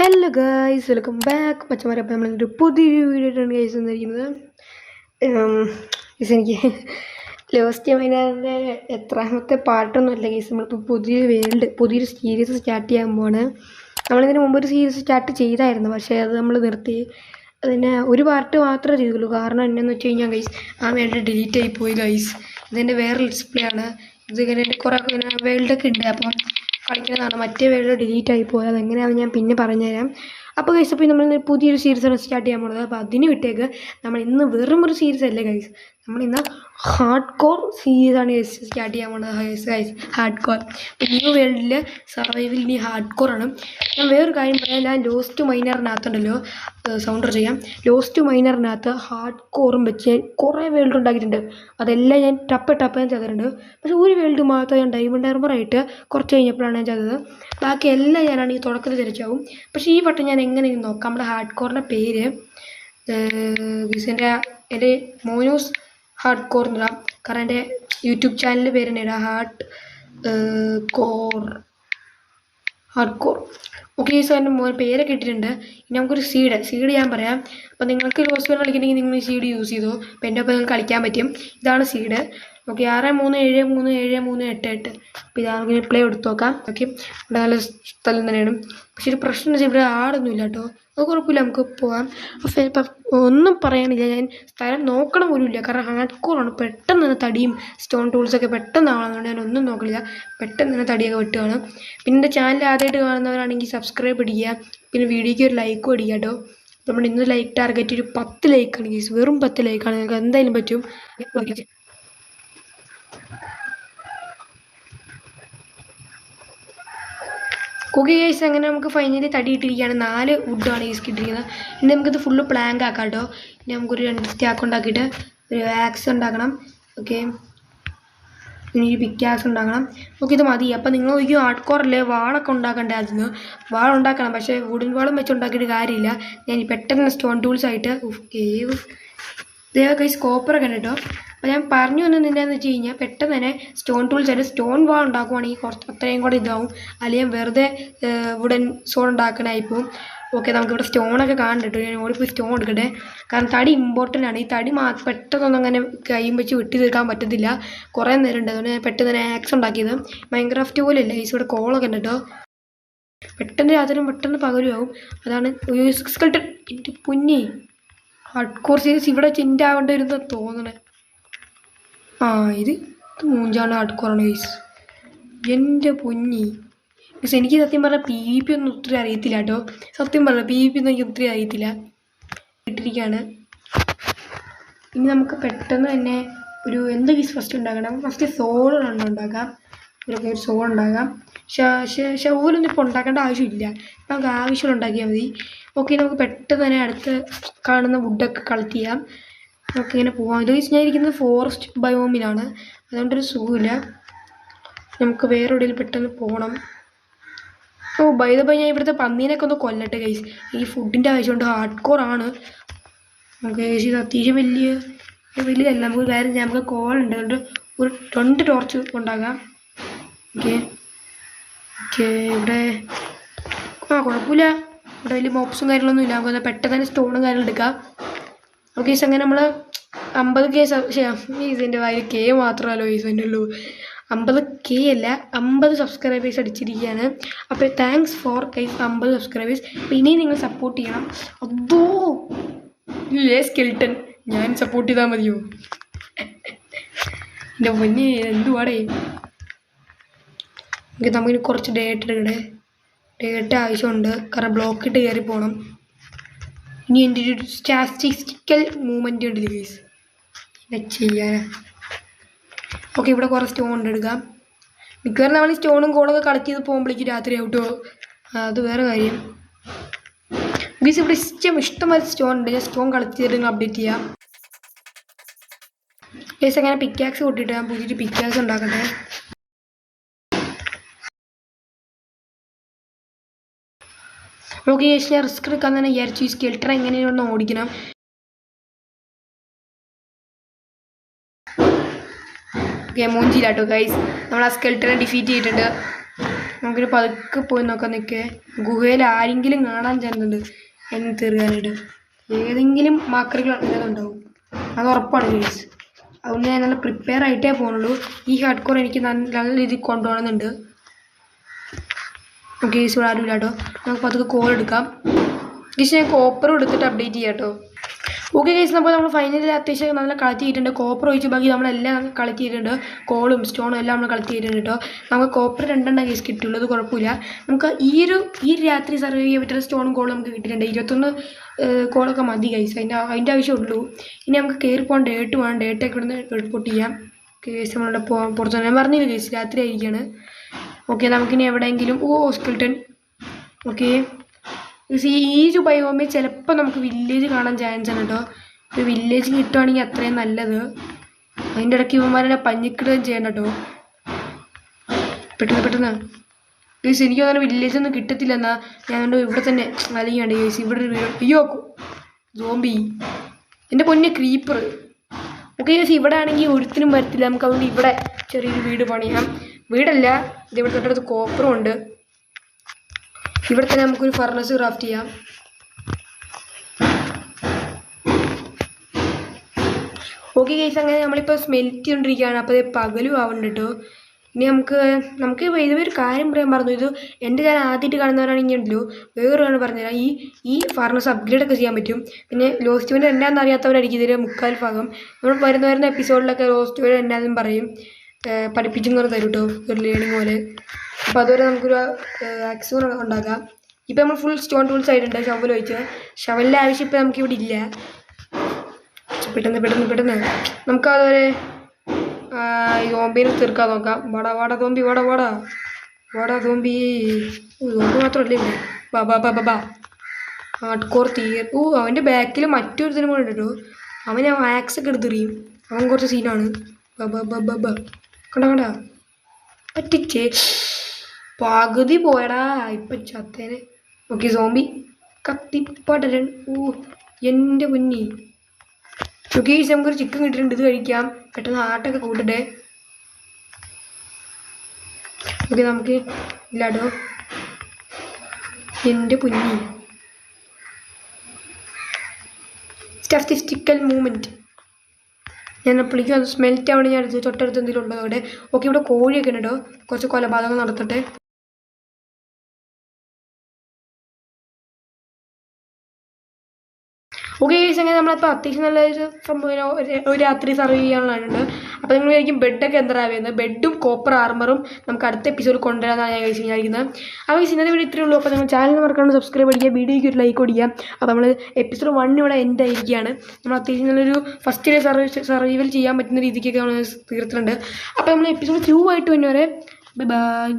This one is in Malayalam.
ഹലോ ഗൈസ്, വെൽക്കം ബാക്ക് മച്ചന്മാരെ. അപ്പോൾ നമ്മളൊരു പുതിയൊരു വീഡിയോ ആയിട്ടാണ് ഗൈസ് വന്നിരിക്കുന്നത്. ഗൈസ് എനിക്ക് ലോസ്റ്റ് മൈനറിൻ്റെ എത്രാമത്തെ പാർട്ടൊന്നുമല്ല ഗൈസ്. നമ്മളിപ്പോൾ പുതിയൊരു സീരീസ് സ്റ്റാർട്ട് ചെയ്യാൻ പോവാണ്. നമ്മളിതിന് മുമ്പ് ഒരു സീരീസ് സ്റ്റാർട്ട് ചെയ്തായിരുന്നു, പക്ഷേ അത് നമ്മൾ നിർത്തി. അതിന് ഒരു പാർട്ട് മാത്രമേ ചെയ്തുള്ളൂ. കാരണം എന്നാന്ന് വെച്ച് കഴിഞ്ഞാൽ ഗൈസ്, ആ വേൾഡ് ഡിലീറ്റ് ആയിപ്പോയി ഗൈസ്. ഇതിൻ്റെ വേറെ ഡിസ്പ്ലേ ആണ്. ഇതിങ്ങനെ കുറേ വേൾഡൊക്കെ ഉണ്ട്, അപ്പം കളിക്കുന്നതാണ്. മറ്റേ വേൾഡ് ഡിലീറ്റ് ആയി പോയത്. അതെങ്ങനെയാണെന്ന് ഞാൻ പിന്നെ പറഞ്ഞുതരാം. അപ്പോൾ ഗൈസ്, അപ്പോൾ നമ്മൾ പുതിയൊരു സീരീസാണ് സ്റ്റാർട്ട് ചെയ്യാൻ പോകുന്നത്. അപ്പോൾ അതിന് വിട്ടേക്ക്. നമ്മൾ ഇന്ന് വെറും ഒരു സീരീസ് അല്ലേ ഗൈസ്, നമ്മളിന്ന് ഹാർഡ് കോർ സീരീസാണ് ഗൈസ് സ്റ്റാർട്ട് ചെയ്യാൻ പോകുന്നത്. ഗൈസ് ഹാർഡ് കോർ ന്യൂ വേൾഡിൽ സർവൈവൽ ഇനി ഹാർഡ് കോറാണ്. ഞാൻ വേറൊരു കാര്യം പറയാം. ഞാൻ ലോസ്റ്റ് മൈനറിനകത്തുണ്ടല്ലോ, സൗണ്ടർ ചെയ്യാം. ലോസ്റ്റ് മൈനറിനകത്ത് ഹാർഡ് കോറും വെച്ച് കുറേ വേൾഡ് ഉണ്ടാക്കിയിട്ടുണ്ട്. അതെല്ലാം ഞാൻ ടപ്പ് ഞാൻ ചെയ്തിട്ടുണ്ട്. പക്ഷേ ഒരു വേൾഡ് മാത്രം ഞാൻ ഡയമണ്ട് ആർമറായിട്ട് കുറച്ച് കഴിഞ്ഞപ്പോഴാണ് ഞാൻ ചെയ്തത്. ബാക്കി എല്ലാം ഞാനാണെങ്കിൽ തുടക്കത്തിൽ തിരിച്ചാവും. പക്ഷേ ഈ വട്ടം ഞാൻ എങ്ങനെയെങ്കിലും നോക്കാം. നമ്മുടെ ഹാർഡ് കോറിൻ്റെ പേര് എൻ്റെ മോനൂസ് ഹാർഡ് കോർ എന്നിടാം. കാരണം എൻ്റെ യൂട്യൂബ് ചാനലിൻ്റെ പേര് തന്നെ ഇടാം, ഹാർഡ് കോർ. ഓക്കെ സോ എൻ്റെ പേരൊക്കെ ഇട്ടിട്ടുണ്ട്. ഇനി നമുക്കൊരു സീഡ് ഞാൻ പറയാം. അപ്പോൾ നിങ്ങൾക്ക് ലോസ്റ്റ് വേണം കളിക്കണമെങ്കിൽ നിങ്ങൾ ഈ സീഡ് യൂസ് ചെയ്തോ. അപ്പോൾ എൻ്റെ ഒപ്പം നിങ്ങൾക്ക് കളിക്കാൻ പറ്റും. ഇതാണ് സീഡ്. ഓക്കെ 637338. അപ്പോൾ ഇതാണെങ്കിൽ പ്ലേ എടുത്ത് നോക്കാം. ഓക്കെ ഇവിടെ നല്ല സ്ഥലം തന്നെയാണ്. പക്ഷേ ഒരു പ്രശ്നം എന്ന് വെച്ചാൽ ഇവിടെ ആടൊന്നുമില്ല കേട്ടോ. അത് കുഴപ്പമില്ല, നമുക്ക് പോകാം. അപ്പം ഒന്നും പറയാനില്ല, ഞാൻ സ്ഥലം നോക്കണം പോലും ഇല്ല. കാരണം ഹാർഡ് കോറാണ്. പെട്ടെന്ന് തന്നെ തടിയും സ്റ്റോൺ ടൂൾസൊക്കെ പെട്ടെന്ന് ആണെന്നുകൊണ്ട് ഞാൻ ഒന്നും നോക്കണില്ല. പെട്ടെന്ന് തന്നെ തടിയൊക്കെ വെട്ടുകയാണ്. പിന്നെ എൻ്റെ ചാനൽ ആദ്യമായിട്ട് കാണുന്നവരാണെങ്കിൽ സബ്സ്ക്രൈബ് അടിക്കുക. പിന്നെ വീഡിയോയ്ക്ക് ഒരു ലൈക്കും അടിക്കുക കേട്ടോ. നമ്മൾ ഇന്ന് ലൈക്ക് ടാർഗറ്റ് ഒരു 10 ലൈക്കാണ് ഗീസ്. വെറും 10 ലൈക്കാണ്. നിങ്ങൾക്ക് എന്തായാലും പറ്റും. ഓക്കെ ഗൈസ്, അങ്ങനെ നമുക്ക് ഫൈനലി തടി ഇട്ടിരിക്കുകയാണ്. 4 വുഡാണ് ഗൈസ് കിട്ടിയിരിക്കുന്നത്. ഇനി നമുക്കിത് ഫുള്ള് പ്ലാങ്ക് ആക്കാം കേട്ടോ. ഇനി നമുക്കൊരു 2 സ്റ്റാക്ക് ഉണ്ടാക്കിയിട്ട് ഒരു ആക്സ് ഉണ്ടാക്കണം. ഓക്കെ ഇനി ഒരു പിക്കാക്സ് ഉണ്ടാക്കണം. ഓക്കെ ഇത് മതി. അപ്പം നിങ്ങൾ ഒരിക്കലും ഹാർഡ് കോറല്ലേ വാളൊക്കെ ഉണ്ടാക്കണ്ടേ? അതിന് വാളുണ്ടാക്കണം, പക്ഷേ വുഡൻ വാളും വെച്ച് ഉണ്ടാക്കിയിട്ട് കാര്യമില്ല. ഞാൻ പെട്ടെന്ന് സ്റ്റോൺ ടൂൾസ് ആയിട്ട് ഗൈസ് കോപ്പറൊക്കെ ഉണ്ട് കേട്ടോ. അപ്പോൾ ഞാൻ പറഞ്ഞു വന്നതെന്താണെന്ന് വെച്ച് കഴിഞ്ഞാൽ, പെട്ടെന്ന് തന്നെ സ്റ്റോൺ ടൂൾസ് ആയിട്ട് സ്റ്റോൺ വാൾ ഉണ്ടാക്കുവാണെങ്കിൽ അത്രയും കൂടെ ഇതാവും. അല്ലെങ്കിൽ വെറുതെ വുഡൻ സോൺ ഉണ്ടാക്കണമായിപ്പോൾ. ഓക്കെ നമുക്കിവിടെ സ്റ്റോണൊക്കെ കാണുന്നുണ്ട് കേട്ടോ. ഞാൻ ഓടിപ്പോയി സ്റ്റോൺ എടുക്കട്ടെ. കാരണം തടി ഇമ്പോർട്ടൻ്റ് ആണ്. ഈ തടി പെട്ടെന്നൊന്നും അങ്ങനെ കൈയും വെച്ച് വെട്ടി തീർക്കാൻ പറ്റത്തില്ല. കുറേ നേരം ഉണ്ട്. അതുകൊണ്ട് ഞാൻ പെട്ടെന്ന് തന്നെ ആക്സ് ഉണ്ടാക്കിയത്. മൈൻക്രാഫ്റ്റ് പോലെ അല്ല ഗൈസ്, ഇവിടെ കോളൊക്കെ ഉണ്ട് കേട്ടോ. പെട്ടെന്ന് രാത്രി പെട്ടെന്ന് പകരുമാവും. അതാണ് സ്കെൽട്ടൺ. എൻ്റെ പൊന്നി ഹാർഡ് കോർ സീരീസ് ഇവിടെ ചിന്താവേണ്ട വരുന്ന തോന്നണേ. ഇത് മൂഞ്ചാണ് ഹാർഡ് കോറാണ് ഗൈസ്. എൻ്റെ പൊന്നി ഗൈസ്, എനിക്ക് സത്യം പറഞ്ഞാൽ PvP ഒന്നും ഒത്തിരി അറിയത്തില്ല കേട്ടോ. സത്യം പറഞ്ഞാൽ PvP ഒന്നും എനിക്ക് ഒത്തിരി അറിയത്തില്ല. ഇട്ടിരിക്കുകയാണ്. ഇനി നമുക്ക് പെട്ടെന്ന് തന്നെ എന്ത് ഗൈസ് ഫസ്റ്റ് ഉണ്ടാക്കണം. ഫസ്റ്റ് സോളാണ് ഉണ്ടാക്കാം. ഒരു സോൾ ഉണ്ടാക്കാം. ഷവലൊന്നും ഇപ്പോൾ ഉണ്ടാക്കേണ്ട ആവശ്യമില്ല. ഇപ്പം നമുക്ക് ആവശ്യം ഉണ്ടാക്കിയാൽ മതി. ഓക്കെ നമുക്ക് പെട്ടെന്ന് തന്നെ അടുത്ത് കാണുന്ന വുഡൊക്കെ കളക്ട് ചെയ്യാം. നമുക്ക് ഇങ്ങനെ പോകാം. ഇത് ഞാൻ ഇരിക്കുന്നത് ഫോറസ്റ്റ് ബയോമിലാണ്, അതുകൊണ്ടൊരു സുഖമില്ല. നമുക്ക് വേറെ എവിടെയെങ്കിലും പെട്ടെന്ന് പോകണം. ബൈ ഞാൻ ഇവിടുത്തെ പന്നീനൊക്കെ ഒന്ന് കൊല്ലട്ടെ ഗൈസ്. ഈ ഫുഡിൻ്റെ ആവശ്യമുണ്ട്. ഹാർഡ് കോർ ആണ്. നമുക്ക് ഗൈസ് ഇത് അത്യാവശ്യം വലിയതല്ല. നമുക്ക് കാര്യം നമുക്ക് കോളുണ്ട്, അതുകൊണ്ട് ഒരു 2 ടോർച്ച് ഉണ്ടാകാം. ഓക്കെ ഇവിടെ കുഴപ്പമില്ല. ഇവിടെ വലിയ മോപ്സും കാര്യങ്ങളൊന്നും ഇല്ല. നമുക്ക് പെട്ടെന്ന് തന്നെ സ്റ്റോണും കാര്യങ്ങളും എടുക്കാം. ഓക്കെ അങ്ങനെ നമ്മൾ 50K ഇതിൻ്റെ വായിൽ K മാത്രമല്ലോ ഇതിൻ്റെ ഉള്ളൂ. 50K അല്ല, 50 സബ്സ്ക്രൈബേഴ്സ് അടിച്ചിരിക്കുകയാണ്. അപ്പോൾ താങ്ക്സ് ഫോർ 50 സബ്സ്ക്രൈബേഴ്സ്. അപ്പോൾ ഇനിയും നിങ്ങൾ സപ്പോർട്ട് ചെയ്യണം. അതോ സ്കെൽട്ടൺ ഞാൻ സപ്പോർട്ട് ചെയ്താൽ മതിയോ? എൻ്റെ മുന്നേ എന്തുവാടേ. നമുക്കിനി കുറച്ച് ഡേറ്റ് എടുക്കട്ടെ. ഡേറ്റ് ആവശ്യമുണ്ട്, കാരണം ബ്ലോക്ക് ഇട്ട് കയറി പോകണം. ഇനി എൻ്റെ ഒരു സ്റ്റാറ്റിസ്റ്റിക്കൽ മൂവ്മെൻറ്റ് ഉണ്ട് ഗൈസ്, ചെയ്യാൻ. ഓക്കെ ഇവിടെ കുറേ സ്റ്റോൺ എടുക്കാം. മിക്കവാറും നമ്മൾ ഈ സ്റ്റോണും കോളൊക്കെ കളക്ട് ചെയ്ത് പോകുമ്പോഴേക്കും രാത്രി ആവട്ടോ. അത് വേറെ കാര്യം ഗൈസ്. ഇവിടെ ഇഷ്ടംമാതിരി സ്റ്റോൺ ഉണ്ട്. ഞാൻ സ്റ്റോൺ കളക്ട് ചെയ്തിട്ട് നിങ്ങൾ അപ്ഡേറ്റ് ചെയ്യാം ഗൈസ്. അങ്ങനെ പിക്കാക്സ് കൂട്ടിയിട്ട് ഞാൻ പുതിയൊരു പിക്കാക്സ് ഉണ്ടാക്കട്ടെ. ഓക്കെ ഗൈസ്, ഞാൻ റിസ്ക് എടുക്കാൻ തന്നെ വിചാരിച്ചു. ഈ സ്കെൽട്ടർ എങ്ങനെയൊന്ന് ഓടിക്കണം. ഓക്കെ മൂഞ്ചില്ല കേട്ടോ ഗൈസ്, നമ്മൾ ആ സ്കെൽട്ടറെ ഡിഫീറ്റ് ചെയ്തിട്ടുണ്ട്. നമുക്കൊരു പതുക്കെ പോയി നോക്കാൻ നിൽക്കേ. ഗുഹയിൽ ആരെങ്കിലും കാണാൻ ചെന്നുണ്ട് എന്ന് തീർക്കാനായിട്ട്. ഏതെങ്കിലും മാക്കറുകൾ ഉണ്ടാവും, അത് ഉറപ്പാണ് ഗൈസ്. അതുകൊണ്ട് ഞാൻ നല്ല പ്രിപ്പയർ ആയിട്ടേ പോകുന്നുള്ളൂ. ഈ ഹാർഡ് കോർ എനിക്ക് നല്ല രീതിയിൽ കൊണ്ടുപോകണമെന്നുണ്ട്. ഗൈസ് ഇവിടെ ആരും ഇല്ല കേട്ടോ. നമുക്ക് പതുക്കെ കോൾ എടുക്കാം. ഗൈസ് ഞാൻ കോപ്പറും എടുത്തിട്ട് അപ്ഡേറ്റ് ചെയ്യാം കേട്ടോ. ഓക്കെ ഗൈസ്, നമ്മൾ ഫൈനലിൽ അത്യാവശ്യം നല്ല കളക്ട് ചെയ്തിട്ടുണ്ട്. കോപ്പർ ഒഴിച്ച് ബാക്കി നമ്മളെല്ലാം കളക്ട് ചെയ്തിട്ടുണ്ട്. കോളും സ്റ്റോണും എല്ലാം നമ്മൾ കളക്ട് ചെയ്തിട്ടുണ്ട് കേട്ടോ. നമുക്ക് കോപ്പർ 2 ഗൈസ് കിട്ടുള്ളൂ, അത് കുഴപ്പമില്ല. നമുക്ക് ഈ രാത്രി സർവൈവ് ചെയ്യാൻ പറ്റുന്ന സ്റ്റോണും കോളും നമുക്ക് കിട്ടിയിട്ടുണ്ട്. 21 കോളൊക്കെ മതി ഗൈസ്, അതിൻ്റെ ആവശ്യമുള്ളൂ. ഇനി നമുക്ക് കയറി പോകാൻ ഡേറ്റ് വേണം. ഡേറ്റൊക്കെ ഇവിടുന്ന് റിപ്പോർട്ട് ചെയ്യാം. ഗൈസ് നമ്മളുടെ പുറത്ത് ഞാൻ പറഞ്ഞില്ല ഗൈസ്, രാത്രി ആയിരിക്കുകയാണ്. ഓക്കെ നമുക്കിനി എവിടെയെങ്കിലും സ്കെൽട്ടൺ. ഓക്കെ ഈ ഒരു ബയോമിൽ ചിലപ്പോൾ നമുക്ക് വില്ലേജ് കാണാൻ ചാൻസ് ആണ് കേട്ടോ. ഒരു വില്ലേജ് കിട്ടുവാണെങ്കിൽ അത്രയും നല്ലത്. അതിൻ്റെ ഇടയ്ക്ക് ഇവന്മാരെ പഞ്ഞിക്കിടുകയും ചെയ്യണം കേട്ടോ. പെട്ടെന്ന് ഗൈസ് എനിക്ക് തോന്നുന്നു വില്ലേജ് ഒന്നും കിട്ടത്തില്ല. എന്നാൽ ഞാൻ ഇവിടെ തന്നെ വലിയാണ് ഗൈസ്. ഇവിടെ ഒരു വീട്. അയ്യോ സോംബി, എൻ്റെ പൊന്നെ ക്രീപ്പർ. ഓക്കെ ഗൈസ്, ഇവിടെ ആണെങ്കിൽ ഒരുത്തിനും വരത്തില്ല. നമുക്ക് അതുകൊണ്ട് ഇവിടെ ചെറിയൊരു വീട് പണിയാം. വീടല്ല, ഇതിവിടെ തൊട്ടടുത്ത് കോപ്പറും ഉണ്ട്. ഇവിടെ തന്നെ നമുക്കൊരു ഫർണസ് ക്രാഫ്റ്റ് ചെയ്യാം. ഓക്കെ ഗൈസ്, അങ്ങനെ നമ്മളിപ്പോൾ സ്മെൽറ്റ് ചെയ്തുകൊണ്ടിരിക്കുകയാണ്. അപ്പോൾ ഇത് പകലും ആവുന്നുണ്ട് കേട്ടോ. ഇനി നമുക്ക് ഇതുവരെ ഒരു കാര്യം പറയാൻ പറഞ്ഞു. ഇത് എൻ്റെ ഞാൻ ആദ്യമായിട്ട് കാണുന്നവരാണെങ്കിൽ ഉണ്ടല്ലോ, വേറൊരാണ് പറഞ്ഞുതരാം. ഈ ഫർണസ് അപ്ഗ്രേഡ് ഒക്കെ ചെയ്യാൻ പറ്റും. പിന്നെ ലോസ്റ്റ് വേഡ് എന്നാന്ന് അറിയാത്തവരായിരിക്കും ഇതിൻ്റെ 3/4 ഭാഗം. നമ്മൾ വരുന്ന എപ്പിസോഡിലൊക്കെ ലോസ്റ്റ് വേഡ് എന്നാന്നും പറയും, പഠിപ്പിച്ചും കൂടെ തരും കേട്ടോ, ഒരു ലേണിംഗ് പോലെ. അപ്പോൾ അതുവരെ നമുക്കൊരു ആക്സൂൺ ഉണ്ടാക്കാം. ഇപ്പോൾ നമ്മൾ ഫുൾ സ്റ്റോൺ ടൂൾസ് ആയിട്ടുണ്ട്. ഷവൽ വെച്ച് ഷവലിൻ്റെ ആവശ്യം ഇപ്പോൾ നമുക്കിവിടെ ഇല്ല. പെട്ടെന്ന് നമുക്ക് അതുവരെ സോംബീനെ തീർക്കാൻ നോക്കാം. വാടാ സോംബി, വാടാ സോംബി. സോംബി മാത്രമല്ലേ ബാ ഹാർഡ് കോർ തീർ. അവൻ്റെ ബാക്കിൽ മറ്റൊരുത്തിനും കൂടെ ഉണ്ട് കേട്ടോ. അവൻ ആക്സ് ഒക്കെ എടുത്തെറിയും. അവൻ കുറച്ച് സീനാണ്. കണ്ട പറ്റിച്ചേ, പകുതി പോയടാ, ഇപ്പം ചത്തേനെ. Okay zombie കത്തിപ്പടരൻ. എൻ്റെ പൊന്നി. ഓക്കെ നമുക്കൊരു ചിക്കൻ കിട്ടിയിട്ടുണ്ട്, ഇത് കഴിക്കാം. പെട്ടെന്ന് ഹാർട്ടൊക്കെ കൂട്ടട്ടെ. ഓക്കെ നമുക്ക് ഇല്ലാടോ, എൻ്റെ പൊന്നി. സ്റ്റാറ്റിസ്റ്റിക്കൽ മൂവ്മെൻറ്റ് ഞാൻ അപ്പോഴേക്കും അത് സ്മെൽറ്റ് ആവണേ ഞാൻ തൊട്ടടുത്ത് എന്തെങ്കിലും ഉണ്ടോ അവിടെ. ഓക്കെ ഇവിടെ കോഴിയൊക്കെ ഉണ്ട് കേട്ടോ. കുറച്ച് കൊലപാതകം നടത്തട്ടെ. ഓക്കെ അങ്ങനെ നമ്മളിപ്പോൾ അത്യാവശ്യം നല്ലൊരു സംഭവം ഒരു രാത്രി സർവൈവ് ചെയ്യാനുള്ളതാണ്. അപ്പോൾ നിങ്ങൾ വിചാരിക്കും ബെഡൊക്കെ എന്താ വരുന്നത്. ബെഡും കോപ്പർ ആർമറും നമുക്ക് അടുത്ത എപ്പിസോഡ് കൊണ്ടുവരാമെന്നാണ് ഞാൻ വിചാരിക്കുന്നത്. അപ്പോൾ ഇന്നത്തെ വീഡിയോ ഇത്രയേ ഉള്ളൂ. അപ്പോൾ നിങ്ങൾ ചാനൽ മറക്കാണ്ട് സബ്സ്ക്രൈബ് ചെയ്യുക, വീഡിയോയ്ക്ക് ഒരു ലൈക്ക് കൊടുക്കുക. അപ്പോൾ നമ്മൾ എപ്പിസോഡ് 1 ഇവിടെ എൻഡ് ആയിരിക്കുകയാണ്. നമ്മൾ അത്യാവശ്യം നല്ലൊരു ഫസ്റ്റ് ഡേ സർവൈവൽ ചെയ്യാൻ പറ്റുന്ന രീതിക്കൊക്കെ നമ്മൾ തീർത്തിട്ടുണ്ട്. അപ്പോൾ നമ്മൾ എപ്പിസോഡ് 2 ആയിട്ട് വന്നവരെ ബൈ.